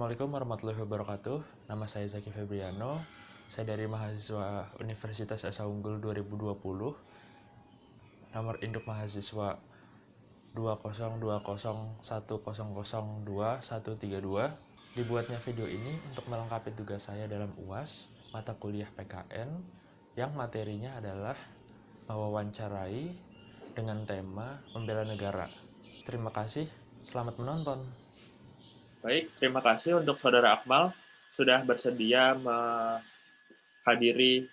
Assalamualaikum warahmatullahi wabarakatuh. Nama saya Zaki Febriano. Saya dari mahasiswa Universitas Esa Unggul 2020. Nomor induk mahasiswa 20201002132. Dibuatnya video ini untuk melengkapi tugas saya dalam UAS mata kuliah PKN yang materinya adalah mewawancarai dengan tema membela negara. Terima kasih, selamat menonton. Baik, terima kasih untuk Saudara Akmal sudah bersedia menghadiri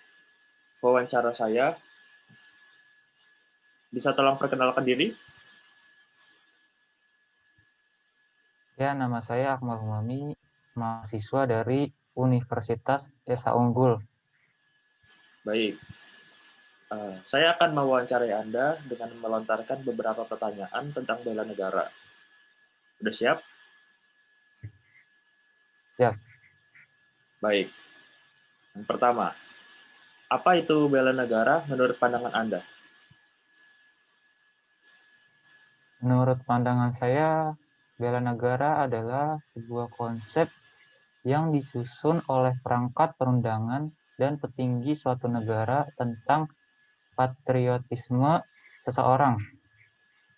wawancara saya. Bisa tolong perkenalkan diri? Ya, nama saya Akmal Humami, mahasiswa dari Universitas Esa Unggul. Baik, saya akan mewawancarai Anda dengan melontarkan beberapa pertanyaan tentang bela negara. Sudah siap? Siap. Baik. Yang pertama, apa itu bela negara menurut pandangan Anda? Menurut pandangan saya, bela negara adalah sebuah konsep yang disusun oleh perangkat perundangan dan petinggi suatu negara tentang patriotisme seseorang.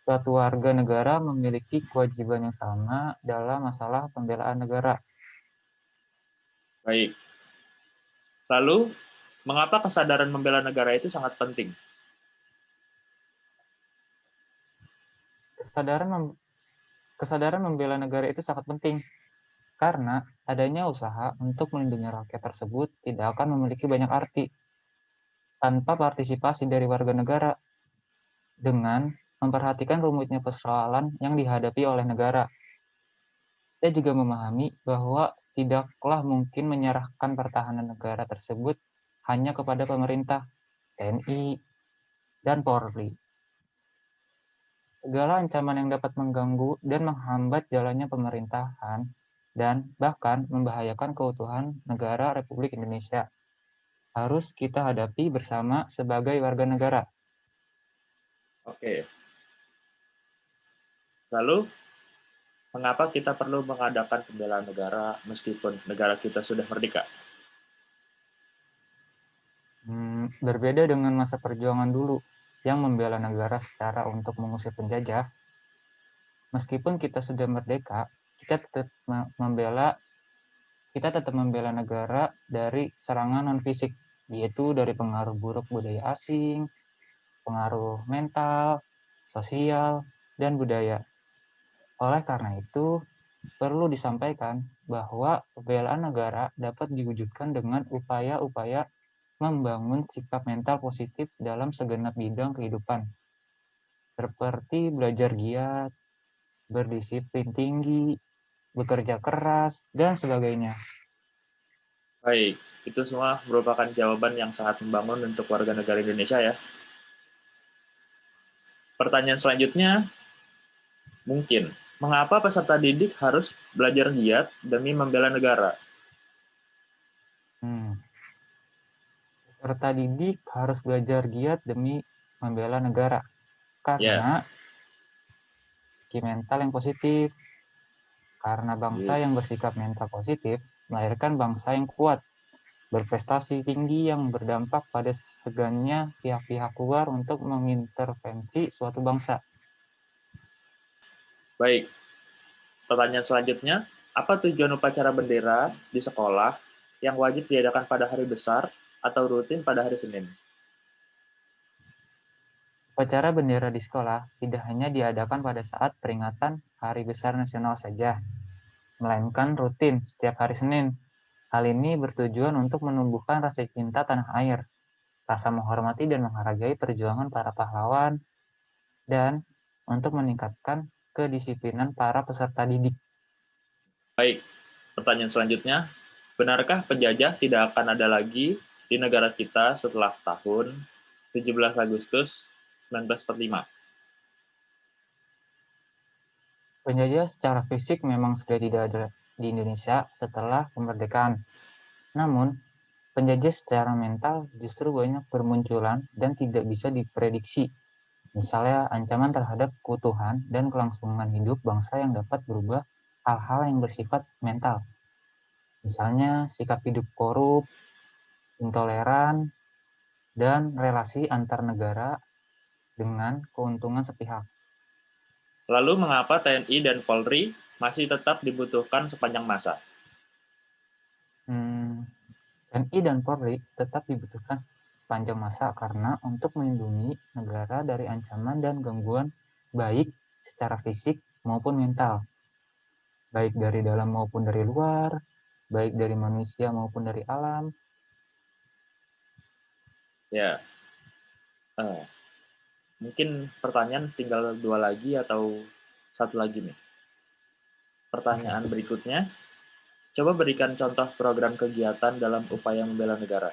Suatu warga negara memiliki kewajiban yang sama dalam masalah pembelaan negara. Baik. Lalu, mengapa kesadaran membela negara itu sangat penting? Kesadaran membela negara itu sangat penting karena adanya usaha untuk melindungi rakyat tersebut tidak akan memiliki banyak arti tanpa partisipasi dari warga negara dengan memperhatikan rumitnya persoalan yang dihadapi oleh negara. Kita juga memahami bahwa tidaklah mungkin menyerahkan pertahanan negara tersebut hanya kepada pemerintah, TNI, dan Polri. Segala ancaman yang dapat mengganggu dan menghambat jalannya pemerintahan dan bahkan membahayakan keutuhan negara Republik Indonesia harus kita hadapi bersama sebagai warga negara. Oke. Lalu, mengapa kita perlu mengadakan pembelaan negara meskipun negara kita sudah merdeka? Berbeda dengan masa perjuangan dulu yang membela negara secara untuk mengusir penjajah, meskipun kita sudah merdeka, kita tetap membela negara dari serangan non-fisik, yaitu dari pengaruh buruk budaya asing, pengaruh mental, sosial, dan budaya. Oleh karena itu, perlu disampaikan bahwa pembelaan negara dapat diwujudkan dengan upaya-upaya membangun sikap mental positif dalam segenap bidang kehidupan, seperti belajar giat, berdisiplin tinggi, bekerja keras, dan sebagainya. Baik, itu semua merupakan jawaban yang sangat membangun untuk warga negara Indonesia ya. Pertanyaan selanjutnya, mungkin, mengapa peserta didik harus belajar giat demi membela negara? Peserta didik harus belajar giat demi membela negara, karena mental yang positif, karena bangsa yang bersikap mental positif melahirkan bangsa yang kuat, berprestasi tinggi yang berdampak pada segannya pihak-pihak luar untuk mengintervensi suatu bangsa. Baik, pertanyaan selanjutnya, apa tujuan upacara bendera di sekolah yang wajib diadakan pada hari besar atau rutin pada hari Senin? Upacara bendera di sekolah tidak hanya diadakan pada saat peringatan Hari Besar Nasional saja, melainkan rutin setiap hari Senin. Hal ini bertujuan untuk menumbuhkan rasa cinta tanah air, rasa menghormati dan menghargai perjuangan para pahlawan, dan untuk meningkatkan kedisiplinan para peserta didik. Baik, pertanyaan selanjutnya, benarkah penjajah tidak akan ada lagi di negara kita setelah tahun 17 Agustus 1945? Penjajah secara fisik memang sudah tidak ada di Indonesia setelah kemerdekaan. Namun, penjajah secara mental justru banyak bermunculan dan tidak bisa diprediksi. Misalnya ancaman terhadap keutuhan dan kelangsungan hidup bangsa yang dapat berubah hal-hal yang bersifat mental. Misalnya sikap hidup korup, intoleran, dan relasi antar negara dengan keuntungan sepihak. Lalu mengapa TNI dan Polri masih tetap dibutuhkan sepanjang masa? TNI dan Polri tetap dibutuhkan sepanjang masa karena untuk melindungi negara dari ancaman dan gangguan baik secara fisik maupun mental, baik dari dalam maupun dari luar, baik dari manusia maupun dari alam. Ya, mungkin pertanyaan tinggal 2 lagi atau 1 lagi nih. Pertanyaan berikutnya, coba berikan contoh program kegiatan dalam upaya membela negara.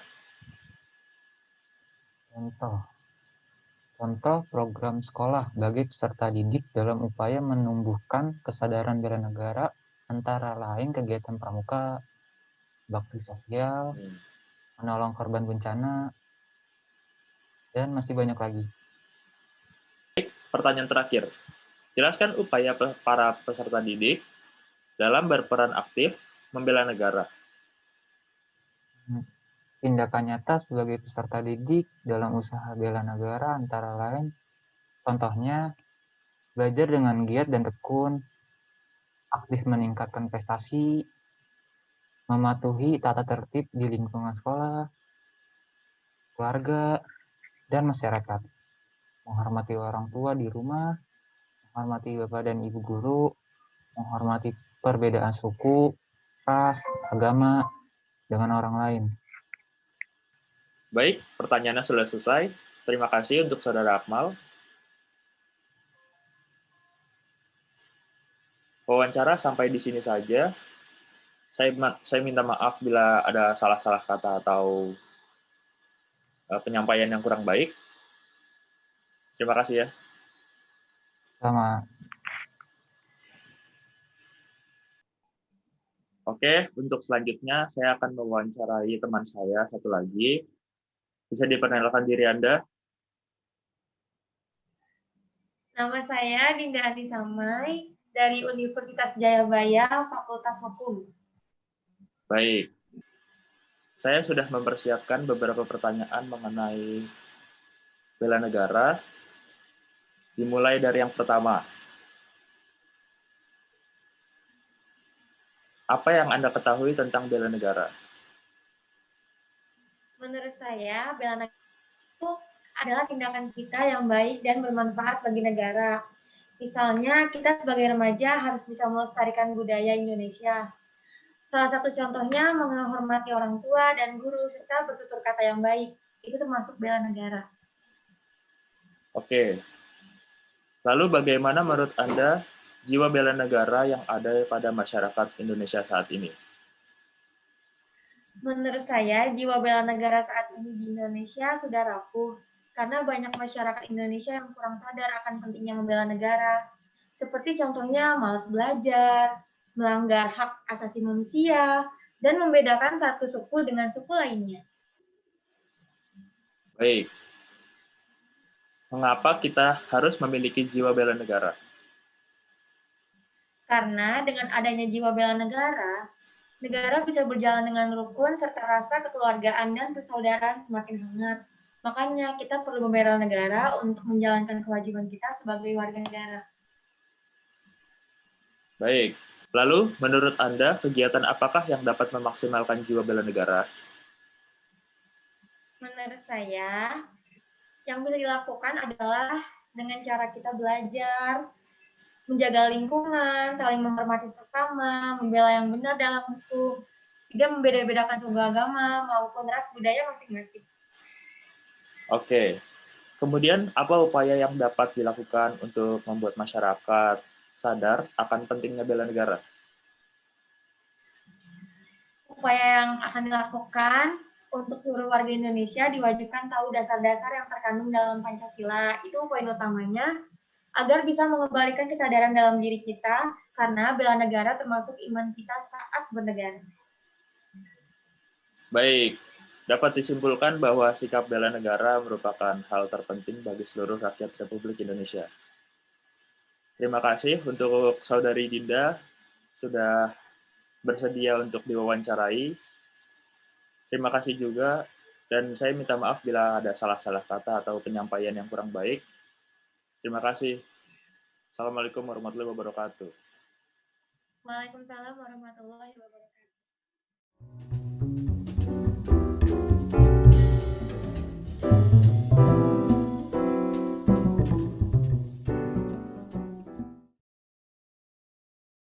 Contoh program sekolah bagi peserta didik dalam upaya menumbuhkan kesadaran bela negara antara lain kegiatan pramuka, bakti sosial, menolong korban bencana, dan masih banyak lagi. Pertanyaan terakhir, jelaskan upaya para peserta didik dalam berperan aktif membela negara. Tindakan nyata sebagai peserta didik dalam usaha bela negara antara lain, contohnya belajar dengan giat dan tekun, aktif meningkatkan prestasi, mematuhi tata tertib di lingkungan sekolah, keluarga, dan masyarakat, menghormati orang tua di rumah, menghormati bapak dan ibu guru, menghormati perbedaan suku, ras, agama dengan orang lain. Baik, pertanyaannya sudah selesai. Terima kasih untuk Saudara Akmal. Wawancara sampai di sini saja. Saya minta maaf bila ada salah-salah kata atau penyampaian yang kurang baik. Terima kasih ya. Sama. Oke, untuk selanjutnya saya akan mewawancarai teman saya satu lagi. Bisa diperkenalkan diri Anda? Nama saya Dinda Andi Samai dari Universitas Jayabaya, Fakultas Hukum. Baik. Saya sudah mempersiapkan beberapa pertanyaan mengenai bela negara. Dimulai dari yang pertama. Apa yang Anda ketahui tentang bela negara? Menurut saya, bela negara itu adalah tindakan kita yang baik dan bermanfaat bagi negara. Misalnya, kita sebagai remaja harus bisa melestarikan budaya Indonesia. Salah satu contohnya menghormati orang tua dan guru serta bertutur kata yang baik. Itu termasuk bela negara. Oke. Lalu bagaimana menurut Anda jiwa bela negara yang ada pada masyarakat Indonesia saat ini? Menurut saya, jiwa bela negara saat ini di Indonesia sudah rapuh karena banyak masyarakat Indonesia yang kurang sadar akan pentingnya membela negara. Seperti contohnya malas belajar, melanggar hak asasi manusia, dan membedakan satu suku dengan suku lainnya. Baik. Mengapa kita harus memiliki jiwa bela negara? Karena dengan adanya jiwa bela negara, negara bisa berjalan dengan rukun serta rasa kekeluargaan dan persaudaraan semakin hangat. Makanya kita perlu membela negara untuk menjalankan kewajiban kita sebagai warga negara. Baik. Lalu, menurut Anda, kegiatan apakah yang dapat memaksimalkan jiwa bela negara? Menurut saya, yang bisa dilakukan adalah dengan cara kita belajar, menjaga lingkungan, saling menghormati sesama, membela yang benar dalam hukum, tidak membeda-bedakan suku agama maupun ras budaya masing-masing. Oke. Kemudian, apa upaya yang dapat dilakukan untuk membuat masyarakat sadar akan pentingnya bela negara? Upaya yang akan dilakukan untuk seluruh warga Indonesia diwajibkan tahu dasar-dasar yang terkandung dalam Pancasila. Itu poin utamanya, agar bisa mengembalikan kesadaran dalam diri kita, karena bela negara termasuk iman kita saat bernegara. Baik. Dapat disimpulkan bahwa sikap bela negara merupakan hal terpenting bagi seluruh rakyat Republik Indonesia. Terima kasih untuk Saudari Dinda sudah bersedia untuk diwawancarai. Terima kasih juga, dan saya minta maaf bila ada salah-salah kata atau penyampaian yang kurang baik. Terima kasih. Assalamualaikum warahmatullahi wabarakatuh. Waalaikumsalam warahmatullahi wabarakatuh.